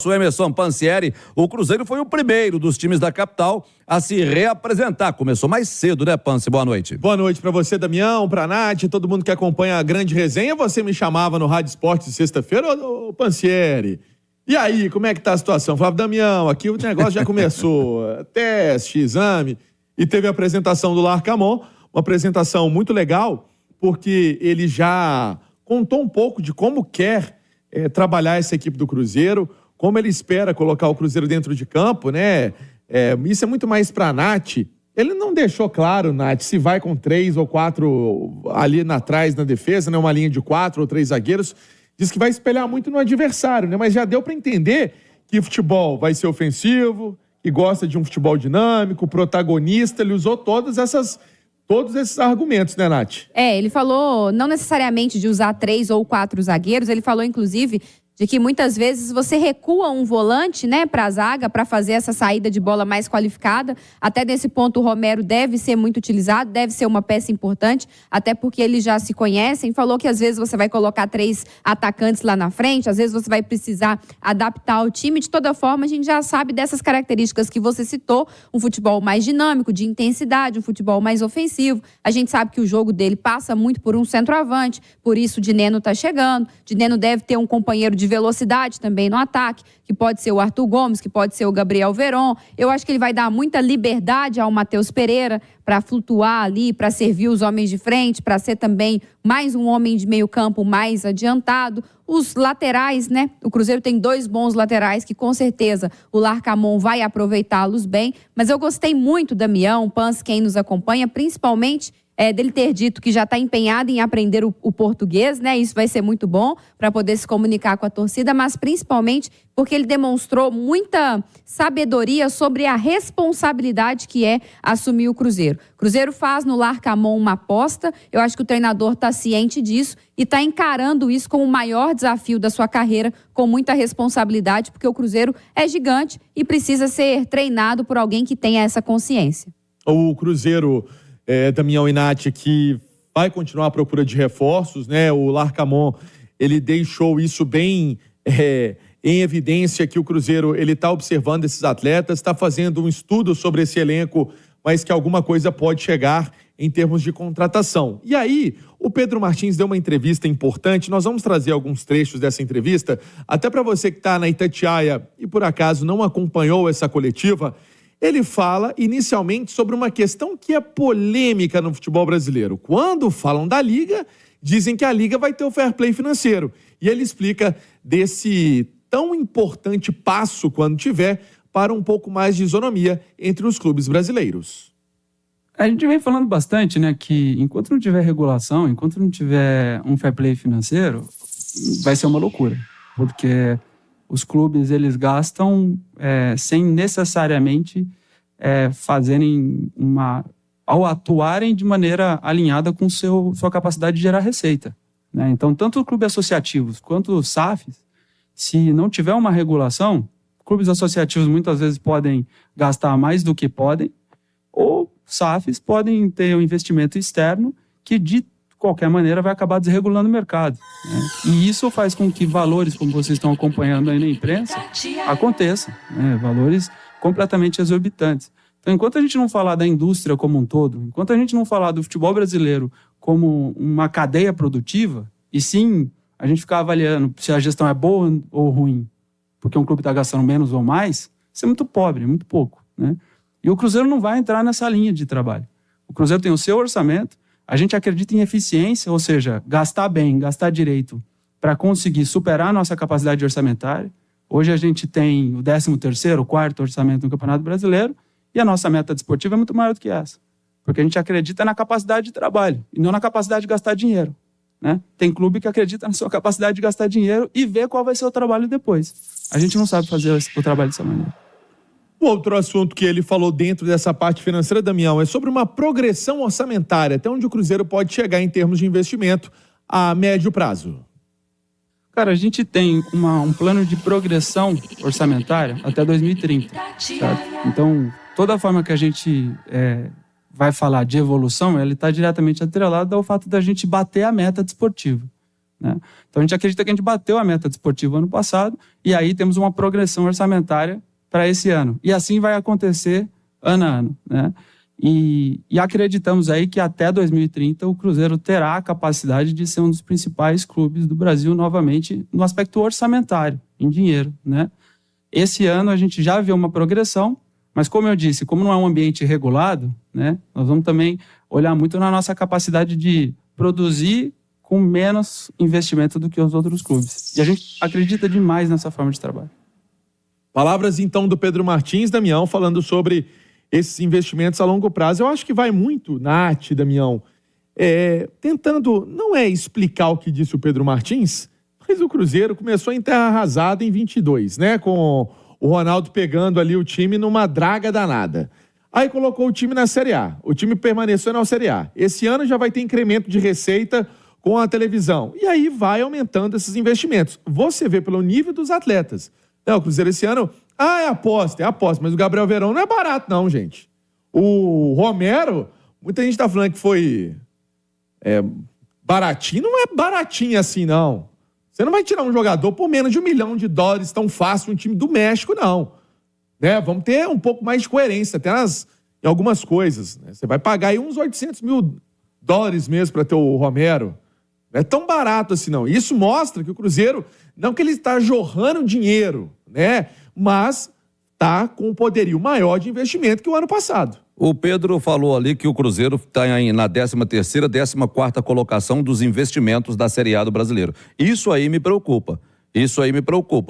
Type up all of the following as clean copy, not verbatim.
O Emerson Pansieri, o Cruzeiro foi o primeiro dos times da capital a se reapresentar. Começou mais cedo, né, Pansi? Boa noite. Boa noite pra você, Damião, pra Nath, todo mundo que acompanha a grande resenha. Você me chamava no Rádio Esporte de sexta-feira, ô Pansieri. E aí, como é que tá a situação? Eu falava, Damião, aqui o negócio já começou. Teste, exame. E teve a apresentação do Larcamon, uma apresentação muito legal, porque ele já contou um pouco de como quer trabalhar essa equipe do Cruzeiro, como ele espera colocar o Cruzeiro dentro de campo, né? Isso é muito mais pra Nath. Ele não deixou claro, Nath, se vai com 3 ou 4 ali atrás na defesa, né? Uma linha de 4 ou 3 zagueiros. Diz que vai espelhar muito no adversário, né? Mas já deu pra entender que futebol vai ser ofensivo, que gosta de um futebol dinâmico, protagonista. Ele usou todos esses argumentos, né, Nath? Ele falou não necessariamente de usar 3 ou 4 zagueiros. Ele falou, inclusive, de que muitas vezes você recua um volante, né, para a zaga, para fazer essa saída de bola mais qualificada. Até nesse ponto o Romero deve ser muito utilizado, deve ser uma peça importante, até porque eles já se conhecem. Falou que às vezes você vai colocar 3 atacantes lá na frente, às vezes você vai precisar adaptar o time. De toda forma, a gente já sabe dessas características que você citou, um futebol mais dinâmico, de intensidade, um futebol mais ofensivo. A gente sabe que o jogo dele passa muito por um centroavante, por isso o Dineno tá chegando. Dineno deve ter um companheiro de velocidade também no ataque, que pode ser o Arthur Gomes, que pode ser o Gabriel Veron. Eu acho que ele vai dar muita liberdade ao Matheus Pereira para flutuar ali, para servir os homens de frente, para ser também mais um homem de meio campo mais adiantado. Os laterais, né? O Cruzeiro tem 2 bons laterais que com certeza o Larcamon vai aproveitá-los bem, mas eu gostei muito, Damião, Pans, quem nos acompanha, principalmente dele ter dito que já está empenhado em aprender o português, né? Isso vai ser muito bom para poder se comunicar com a torcida, mas principalmente porque ele demonstrou muita sabedoria sobre a responsabilidade que é assumir o Cruzeiro. O Cruzeiro faz no Larcamon uma aposta, eu acho que o treinador está ciente disso e está encarando isso como o maior desafio da sua carreira, com muita responsabilidade, porque o Cruzeiro é gigante e precisa ser treinado por alguém que tenha essa consciência. O Cruzeiro... Damião e Nath, que vai continuar à procura de reforços, né? O Larcamon, ele deixou isso bem em evidência, que o Cruzeiro ele está observando esses atletas, está fazendo um estudo sobre esse elenco, mas que alguma coisa pode chegar em termos de contratação. E aí, o Pedro Martins deu uma entrevista importante, nós vamos trazer alguns trechos dessa entrevista, até para você que está na Itatiaia e por acaso não acompanhou essa coletiva. Ele fala inicialmente sobre uma questão que é polêmica no futebol brasileiro. Quando falam da Liga, dizem que a Liga vai ter o fair play financeiro. E ele explica desse tão importante passo, quando tiver, para um pouco mais de isonomia entre os clubes brasileiros. A gente vem falando bastante, né, que enquanto não tiver regulação, enquanto não tiver um fair play financeiro, vai ser uma loucura. Porque os clubes, eles gastam sem necessariamente fazerem ao atuarem de maneira alinhada com sua capacidade de gerar receita, né? Então, tanto os clubes associativos quanto os SAFs, se não tiver uma regulação, clubes associativos muitas vezes podem gastar mais do que podem, ou SAFs podem ter um investimento externo que de qualquer maneira vai acabar desregulando o mercado, né? E isso faz com que valores, como vocês estão acompanhando aí na imprensa, aconteçam, né? Valores completamente exorbitantes. Então, enquanto a gente não falar da indústria como um todo, enquanto a gente não falar do futebol brasileiro como uma cadeia produtiva, e sim a gente ficar avaliando se a gestão é boa ou ruim, porque um clube está gastando menos ou mais, isso é muito pobre, muito pouco, né? E o Cruzeiro não vai entrar nessa linha de trabalho. O Cruzeiro tem o seu orçamento. A gente acredita em eficiência, ou seja, gastar bem, gastar direito para conseguir superar a nossa capacidade orçamentária. Hoje a gente tem o 13º, o 4º orçamento no Campeonato Brasileiro e a nossa meta desportiva é muito maior do que essa. Porque a gente acredita na capacidade de trabalho e não na capacidade de gastar dinheiro, né? Tem clube que acredita na sua capacidade de gastar dinheiro e vê qual vai ser o trabalho depois. A gente não sabe fazer o trabalho dessa maneira. O outro assunto que ele falou dentro dessa parte financeira, Damião, é sobre uma progressão orçamentária, até onde o Cruzeiro pode chegar em termos de investimento a médio prazo. Cara, a gente tem um plano de progressão orçamentária até 2030, certo? Então, toda a forma que a gente vai falar de evolução, ele está diretamente atrelado ao fato da gente bater a meta desportiva. né? Então a gente acredita que a gente bateu a meta desportiva ano passado e aí temos uma progressão orçamentária para esse ano. E assim vai acontecer ano a ano, né? E acreditamos aí que até 2030 o Cruzeiro terá a capacidade de ser um dos principais clubes do Brasil novamente no aspecto orçamentário, em dinheiro, né? Esse ano a gente já vê uma progressão, mas como eu disse, como não é um ambiente regulado, né, nós vamos também olhar muito na nossa capacidade de produzir com menos investimento do que os outros clubes. E a gente acredita demais nessa forma de trabalho. Palavras então do Pedro Martins, Damião, falando sobre esses investimentos a longo prazo. Eu acho que vai muito, Nath, Damião, tentando, não é explicar o que disse o Pedro Martins, mas o Cruzeiro começou em terra arrasada em 22, né? Com o Ronaldo pegando ali o time numa draga danada. Aí colocou o time na Série A. O time permaneceu na Série A. Esse ano já vai ter incremento de receita com a televisão. E aí vai aumentando esses investimentos. Você vê pelo nível dos atletas. O Cruzeiro esse ano... é aposta, mas o Gabriel Veron não é barato não, gente. O Romero, muita gente tá falando que foi baratinho, não é baratinho assim não. Você não vai tirar um jogador por menos de $1 milhão tão fácil um time do México, não. Né? Vamos ter um pouco mais de coerência até em algumas coisas. Né? Você vai pagar aí uns $800 mil mesmo para ter o Romero. Não é tão barato assim não. Isso mostra que o Cruzeiro, não que ele está jorrando dinheiro, né? Mas está com um poderio maior de investimento que o ano passado. O Pedro falou ali que o Cruzeiro está na 13ª, 14ª colocação dos investimentos da Série A do Brasileiro. Isso aí me preocupa.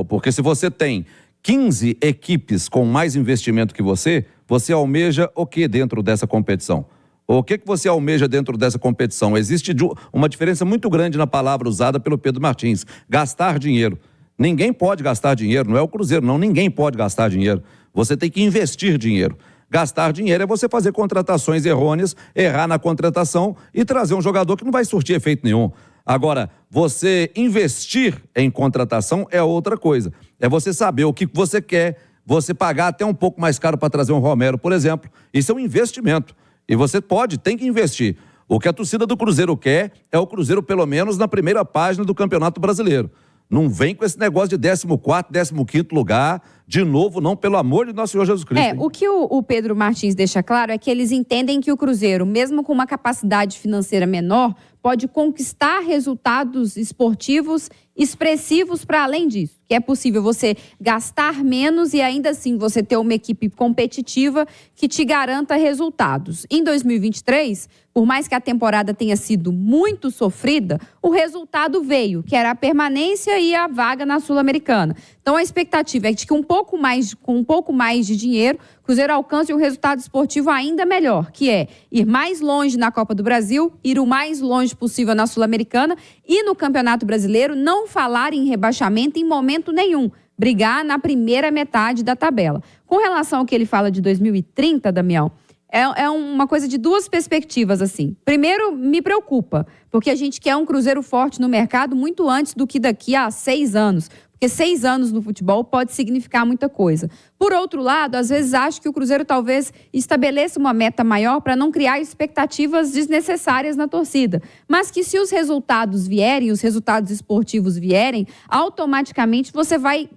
Porque se você tem 15 equipes com mais investimento que você almeja o que dentro dessa competição? O que você almeja dentro dessa competição? Existe uma diferença muito grande na palavra usada pelo Pedro Martins: gastar dinheiro. Ninguém pode gastar dinheiro, não é o Cruzeiro, não. Ninguém pode gastar dinheiro. Você tem que investir dinheiro. Gastar dinheiro é você fazer contratações errôneas, errar na contratação e trazer um jogador que não vai surtir efeito nenhum. Agora, você investir em contratação é outra coisa. É você saber o que você quer, você pagar até um pouco mais caro para trazer um Romero, por exemplo. Isso é um investimento. E você tem que investir. O que a torcida do Cruzeiro quer é o Cruzeiro, pelo menos, na primeira página do Campeonato Brasileiro. Não vem com esse negócio de 14º, 15º lugar, de novo, não, pelo amor de nosso Senhor Jesus Cristo. O que o Pedro Martins deixa claro é que eles entendem que o Cruzeiro, mesmo com uma capacidade financeira menor, pode conquistar resultados esportivos expressivos para além disso. Que é possível você gastar menos e ainda assim você ter uma equipe competitiva que te garanta resultados. Em 2023, por mais que a temporada tenha sido muito sofrida, o resultado veio, que era a permanência e a vaga na Sul-Americana. Então a expectativa é de que com um pouco mais de dinheiro, o Cruzeiro alcance um resultado esportivo ainda melhor, que é ir mais longe na Copa do Brasil, ir o mais longe possível na Sul-Americana e no Campeonato Brasileiro não falar em rebaixamento em momento nenhum, brigar na primeira metade da tabela. Com relação ao que ele fala de 2030, Damião, é uma coisa de duas perspectivas, assim. Primeiro, me preocupa, porque a gente quer um Cruzeiro forte no mercado muito antes do que daqui a 6 anos. Porque 6 anos no futebol pode significar muita coisa. Por outro lado, às vezes acho que o Cruzeiro talvez estabeleça uma meta maior para não criar expectativas desnecessárias na torcida. Mas que se os resultados vierem, os resultados esportivos vierem, automaticamente você vai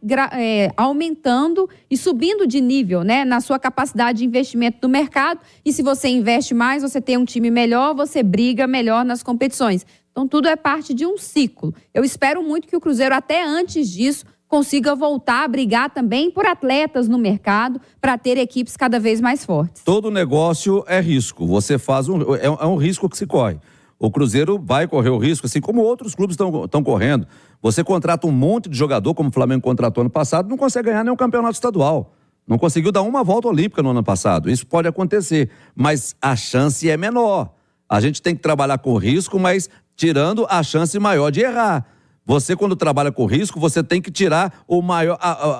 aumentando e subindo de nível, né, na sua capacidade de investimento no mercado. E se você investe mais, você tem um time melhor, você briga melhor nas competições. Então, tudo é parte de um ciclo. Eu espero muito que o Cruzeiro, até antes disso, consiga voltar a brigar também por atletas no mercado para ter equipes cada vez mais fortes. Todo negócio é risco. Você faz é um risco que se corre. O Cruzeiro vai correr o risco, assim como outros clubes estão correndo. Você contrata um monte de jogador, como o Flamengo contratou ano passado, não consegue ganhar nenhum campeonato estadual. Não conseguiu dar uma volta olímpica no ano passado. Isso pode acontecer, mas a chance é menor. A gente tem que trabalhar com risco, mas tirando a chance maior de errar. Você, quando trabalha com risco, você tem que tirar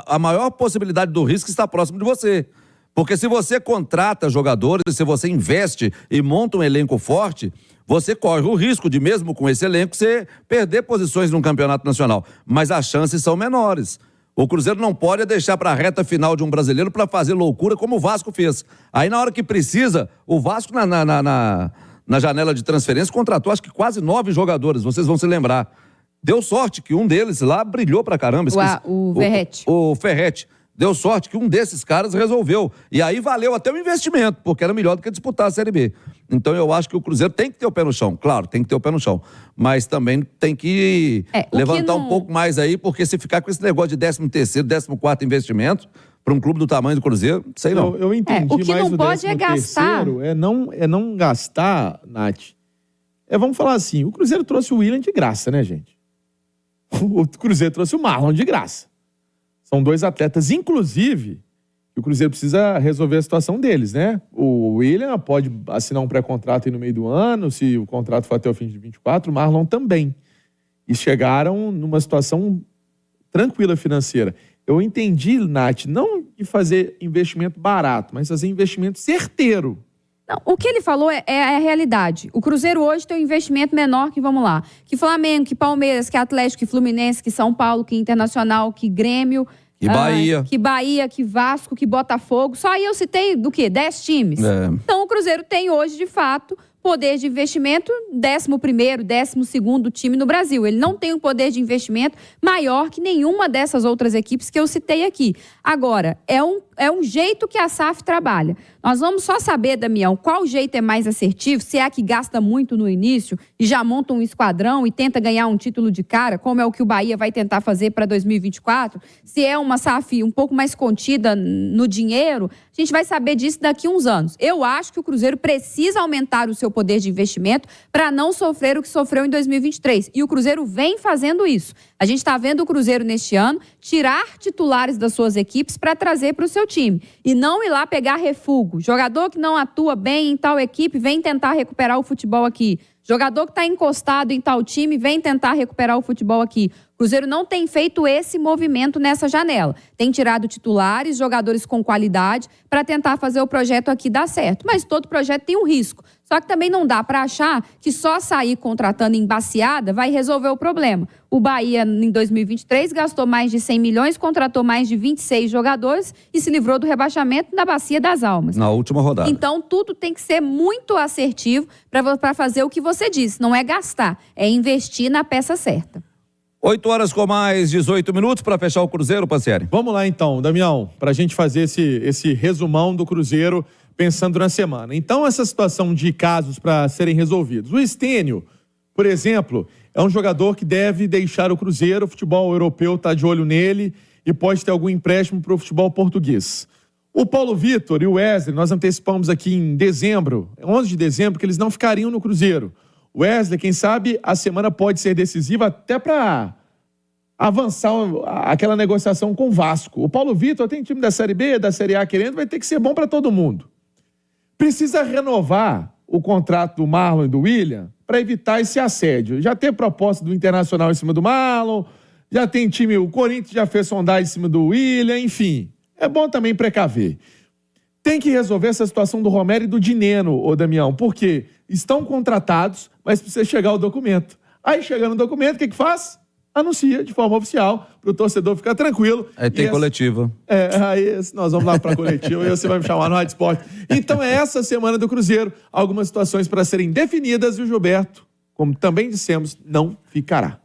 a maior possibilidade do risco que está próximo de você. Porque se você contrata jogadores, se você investe e monta um elenco forte, você corre o risco de, mesmo com esse elenco, você perder posições num campeonato nacional. Mas as chances são menores. O Cruzeiro não pode deixar para a reta final de um brasileiro para fazer loucura como o Vasco fez. Aí, na hora que precisa, o Vasco, na janela de transferência, contratou acho que quase 9 jogadores, vocês vão se lembrar. Deu sorte que um deles lá brilhou pra caramba. O Verratti. O Ferretti. Deu sorte que um desses caras resolveu. E aí valeu até o investimento, porque era melhor do que disputar a Série B. Então eu acho que o Cruzeiro tem que ter o pé no chão. Claro, tem que ter o pé no chão. Mas também tem que levantar um pouco mais aí, porque se ficar com esse negócio de 13º, 14º investimento para um clube do tamanho do Cruzeiro, sei não. Eu entendi, o que mas não pode é gastar. É não gastar, Nath. Vamos falar assim, o Cruzeiro trouxe o William de graça, né, gente? O Cruzeiro trouxe o Marlon de graça. São 2 atletas, inclusive, que o Cruzeiro precisa resolver a situação deles, né? O William pode assinar um pré-contrato aí no meio do ano, se o contrato for até o fim de 24, o Marlon também. E chegaram numa situação tranquila financeira. Eu entendi, Nath, não de fazer investimento barato, mas fazer investimento certeiro. Não, o que ele falou é a realidade. O Cruzeiro hoje tem um investimento menor que, vamos lá, que Flamengo, que Palmeiras, que Atlético, que Fluminense, que São Paulo, que Internacional, que Grêmio. Que Bahia. Que Bahia, que Vasco, que Botafogo. Só aí eu citei do quê? 10 times. Então o Cruzeiro tem hoje, de fato, poder de investimento 11º, 12º time no Brasil. Ele não tem um poder de investimento maior que nenhuma dessas outras equipes que eu citei aqui. Agora, é um jeito que a SAF trabalha. Nós vamos só saber, Damião, qual jeito é mais assertivo, se é a que gasta muito no início e já monta um esquadrão e tenta ganhar um título de cara, como é o que o Bahia vai tentar fazer para 2024, se é uma SAF um pouco mais contida no dinheiro, a gente vai saber disso daqui a uns anos. Eu acho que o Cruzeiro precisa aumentar o seu poder de investimento para não sofrer o que sofreu em 2023. E o Cruzeiro vem fazendo isso. A gente está vendo o Cruzeiro neste ano tirar titulares das suas equipes para trazer para o seu time. E não ir lá pegar refúgio. Jogador que não atua bem em tal equipe, vem tentar recuperar o futebol aqui. Jogador que está encostado em tal time, vem tentar recuperar o futebol aqui. O Cruzeiro não tem feito esse movimento nessa janela. Tem tirado titulares, jogadores com qualidade, para tentar fazer o projeto aqui dar certo. Mas todo projeto tem um risco. Só que também não dá para achar que só sair contratando em baciada vai resolver o problema. O Bahia, em 2023, gastou mais de 100 milhões, contratou mais de 26 jogadores e se livrou do rebaixamento na Bacia das Almas. Na última rodada. Então, tudo tem que ser muito assertivo para fazer o que você disse. Não é gastar, é investir na peça certa. 8h com mais 18 minutos para fechar o Cruzeiro, Pansieri. Vamos lá então, Damião, para a gente fazer esse resumão do Cruzeiro pensando na semana. Então, essa situação de casos para serem resolvidos. O Estênio, por exemplo, é um jogador que deve deixar o Cruzeiro, o futebol europeu está de olho nele e pode ter algum empréstimo para o futebol português. O Paulo Vitor e o Wesley, nós antecipamos aqui em dezembro, 11 de dezembro, que eles não ficariam no Cruzeiro. O Wesley, quem sabe, a semana pode ser decisiva até para avançar aquela negociação com o Vasco. O Paulo Vitor tem time da Série B, da Série A querendo, vai ter que ser bom para todo mundo. Precisa renovar o contrato do Marlon e do William para evitar esse assédio. Já tem proposta do Internacional em cima do Marlon, já tem time, o Corinthians já fez sondagem em cima do William, enfim. É bom também precaver. Tem que resolver essa situação do Romero e do Dineno, ô Damião, porque estão contratados, mas precisa chegar o documento. Aí, chegando o documento, o que faz? Anuncia de forma oficial, para o torcedor ficar tranquilo. Aí tem coletiva. Aí nós vamos lá para a coletiva e você vai me chamar no Rádio Esporte. Então é essa semana do Cruzeiro, algumas situações para serem definidas e o Gilberto, como também dissemos, não ficará.